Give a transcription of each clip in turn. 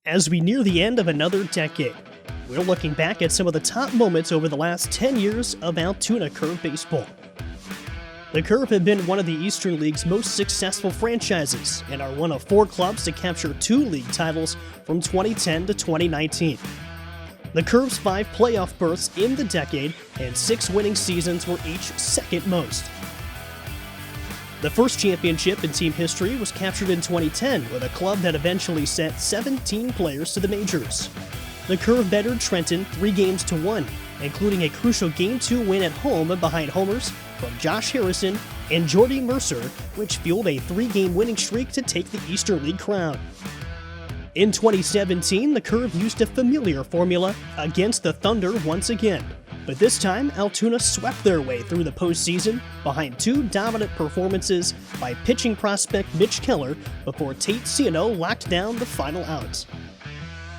As we near the end of another decade, we're looking back at some of the top moments over the last 10 years of Altoona Curve baseball. The Curve have been one of the Eastern League's most successful franchises and are one of 4 clubs to capture 2 league titles from 2010 to 2019. The Curve's 5 playoff berths in the decade and 6 winning seasons were each second most. The first championship in team history was captured in 2010 with a club that eventually sent 17 players to the majors. The Curve bettered Trenton 3-1, including a crucial Game 2 win at home behind homers from Josh Harrison and Jordy Mercer, which fueled a 3-game winning streak to take the Eastern League crown. In 2017, the Curve used a familiar formula against the Thunder once again, but this time Altoona swept their way through the postseason behind 2 dominant performances by pitching prospect Mitch Keller before Tate Ciano locked down the final out.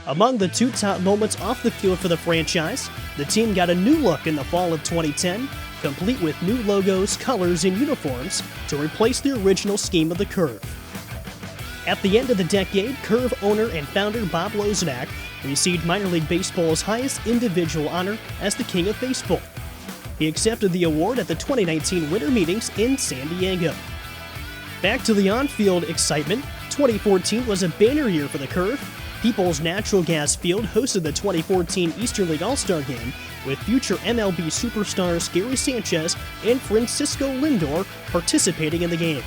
Among the 2 top moments off the field for the franchise, the team got a new look in the fall of 2010, complete with new logos, colors, and uniforms to replace the original scheme of the Curve. At the end of the decade, Curve owner and founder Bob Loznak received minor league baseball's highest individual honor as the King of Baseball. He accepted the award at the 2019 Winter Meetings in San Diego. Back to the on-field excitement, 2014 was a banner year for the Curve. People's Natural Gas Field hosted the 2014 Eastern League All-Star Game with future MLB superstars Gary Sanchez and Francisco Lindor participating in the game.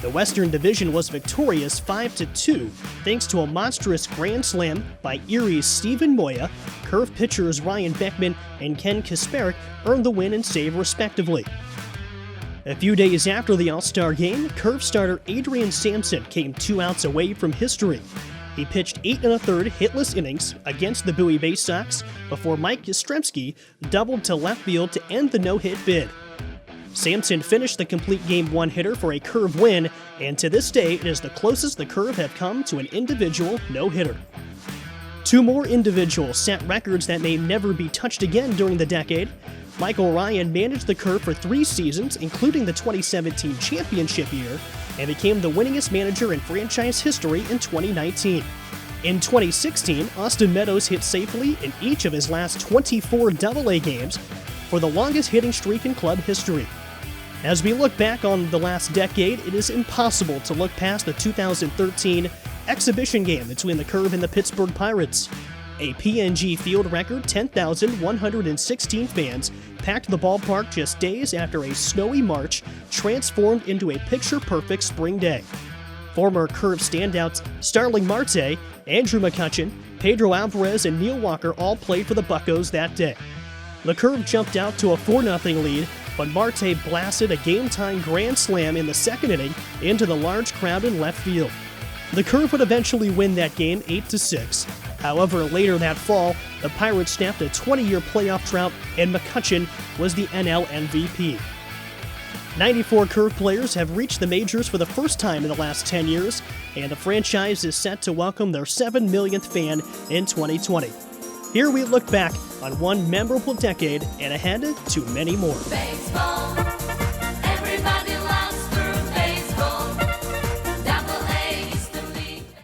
The Western Division was victorious 5-2 thanks to a monstrous grand slam by Erie's Stephen Moya. Curve pitchers Ryan Beckman and Ken Kasparek earned the win and save respectively. A few days after the All-Star Game, Curve starter Adrian Sampson came 2 outs away from history. He pitched 8 1/3 hitless innings against the Bowie Bay Sox before Mike Yastrzemski doubled to left field to end the no-hit bid. Sampson finished the complete game 1 hitter for a Curve win, and to this day it is the closest the Curve have come to an individual no-hitter. 2 more individuals set records that may never be touched again during the decade. Michael Ryan managed the Curve for 3 seasons, including the 2017 championship year, and became the winningest manager in franchise history in 2019. In 2016, Austin Meadows hit safely in each of his last 24 AA games for the longest hitting streak in club history. As we look back on the last decade, it is impossible to look past the 2013 exhibition game between the Curve and the Pittsburgh Pirates. A PNG Field record 10,116 fans packed the ballpark just days after a snowy March transformed into a picture-perfect spring day. Former Curve standouts Starling Marte, Andrew McCutchen, Pedro Alvarez, and Neil Walker all played for the Buccos that day. The Curve jumped out to a 4-0 lead, but Marte blasted a game-tying grand slam in the second inning into the large crowd in left field. The Curve would eventually win that game 8-6. However, later that fall, the Pirates snapped a 20-year playoff drought, and McCutchen was the NL MVP. 94 Curve players have reached the majors for the first time in the last 10 years, and the franchise is set to welcome their 7 millionth fan in 2020. Here we look back on one memorable decade and ahead to many more. Baseball.